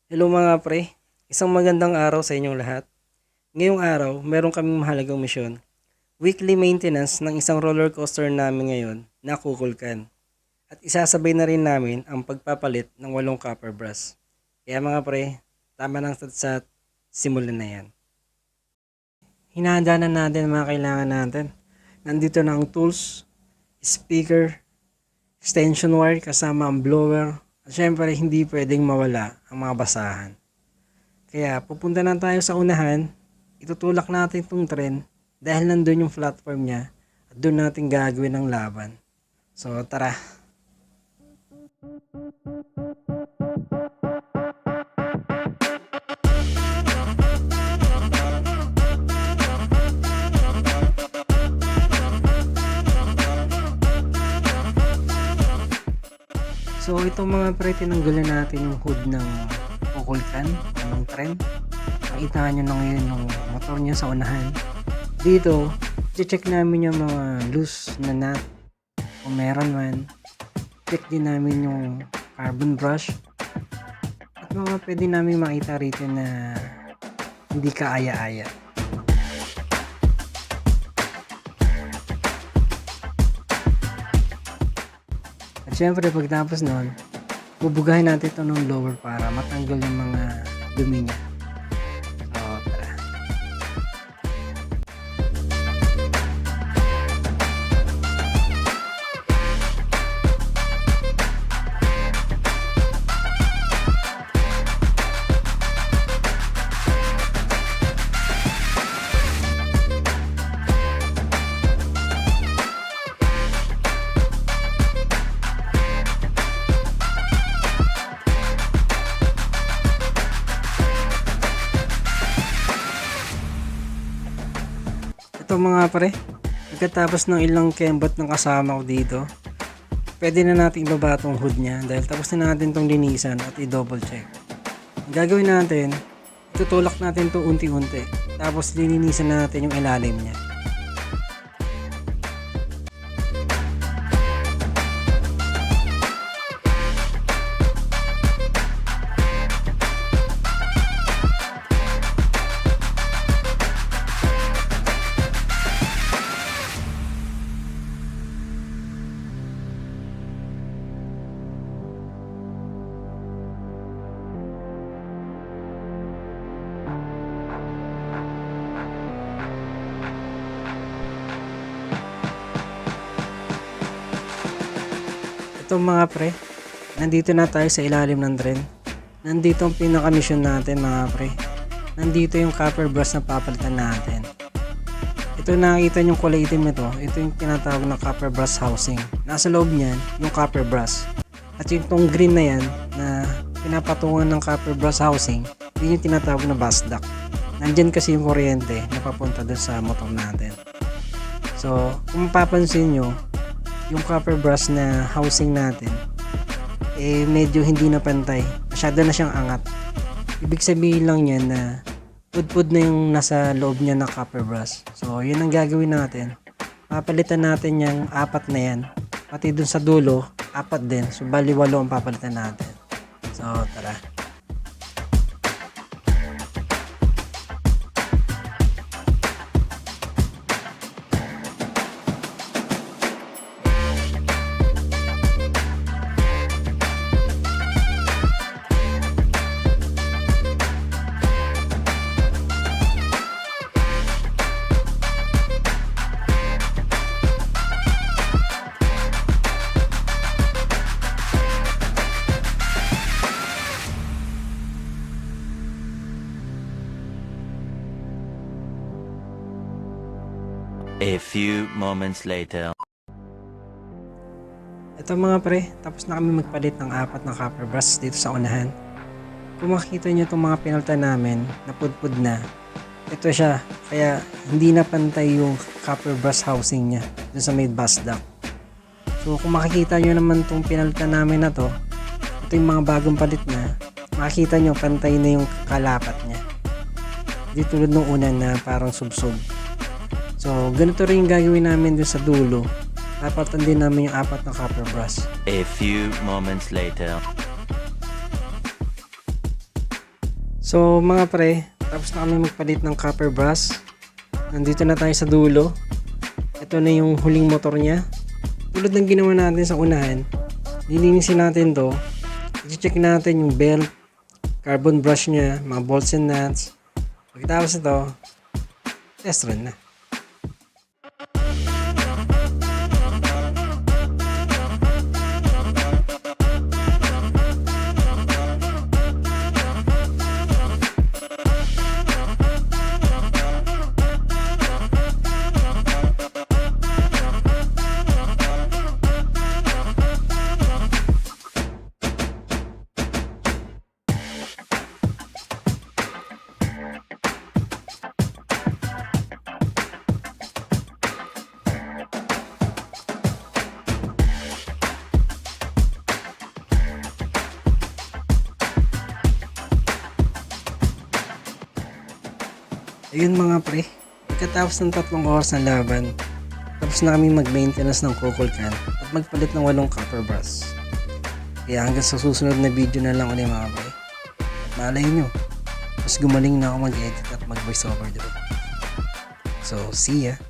Hello mga pre, isang magandang araw sa inyong lahat. Ngayong araw, meron kaming mahalagang misyon. Weekly maintenance ng isang roller coaster namin ngayon na Kukulkan. At isasabay na rin namin ang pagpapalit ng 8 copper brass. Kaya mga pre, tama ng satsat, simulan na yan. Hinahanda na natin ang mga kailangan natin. Nandito na ang tools, speaker, extension wire kasama ang blower. At syempre hindi pwedeng mawala ang mga basahan. Kaya pupunta na tayo sa unahan, itutulak natin itong tren dahil nandun yung platform niya at doon natin gagawin ang laban. So tara! So itong mga pre, tinanggalan natin yung hood ng Kukulkan, ng tren. Makita nyo na ngayon yung motor niya sa unahan. Dito, check namin yung mga loose na nut kung meron man. Check din namin yung carbon brush. At mga pwede namin makita rito na hindi kaaya-aya. At syempre pagtapos nun, bubugahin natin ito ng blower para matanggal yung mga dumi niya. So tara. Ito mga pre, pagkatapos ng ilang kembot ng kasama ko dito, pwede na natin ibaba itong hood niya dahil tapos na natin itong linisan at i-double check. Ang gagawin natin, tutulak natin ito unti-unti, tapos lilinisan natin yung ilalim niya. Ito mga pre, nandito na tayo sa ilalim ng tren. Nandito ang pinaka-mission natin mga pre. Nandito yung copper brass na papalitan natin. Ito nakikita yung kulay itim nito, ito yung tinatawag na copper brass housing. Nasa loob niyan yung copper brass. At yung tong green na yan na pinapatungan ng copper brass housing, yun yung tinatawag na bus duct. Nandyan kasi yung kuryente na papunta dun sa motor natin. So kung mapapansin nyo, yung copper brass na housing natin medyo hindi na pantay, masyado na siyang angat. Ibig sabihin lang yan na pudpud na yung nasa loob niya na copper brass. So yun ang gagawin natin, papalitan natin yung 4 na yan, pati dun sa dulo 4 din, so bali 8 ang papalitan natin. So tara. A few moments later. Ito mga pre, tapos na kami magpalit ng 4 na copper brass dito sa unahan. Kung makikita nyo itong mga pinalta namin na pudpud na, ito siya, kaya hindi na pantay yung copper brass housing niya dun sa may bus duct. So kung makikita nyo naman itong pinalta namin na to, ito yung mga bagong palit na, makikita nyo pantay na yung kalapat niya. Di tulad nung una na parang subsob. So ganito rin yung gagawin namin dun sa dulo. Papalitan din namin yung 4 na copper brass. A few moments later. So mga pre, tapos na kami magpalit ng copper brass. Nandito na tayo sa dulo. Ito na yung huling motor niya. Tulad ng ginawa natin sa unahan, lilinisin natin to. I-check natin yung belt, carbon brush niya, mga bolts and nuts. Pagkatapos ito, test run na. Ayun mga pre, pagkatapos ng 3 oras na laban, tapos na kami mag-maintenance ng cocal can at magpalit ng 8 copper brass. Kaya hanggang sa susunod na video na lang ulit mga pre. At malay nyo, mas gumaling na ako mag-edit at mag-voice over, diba? So, see ya!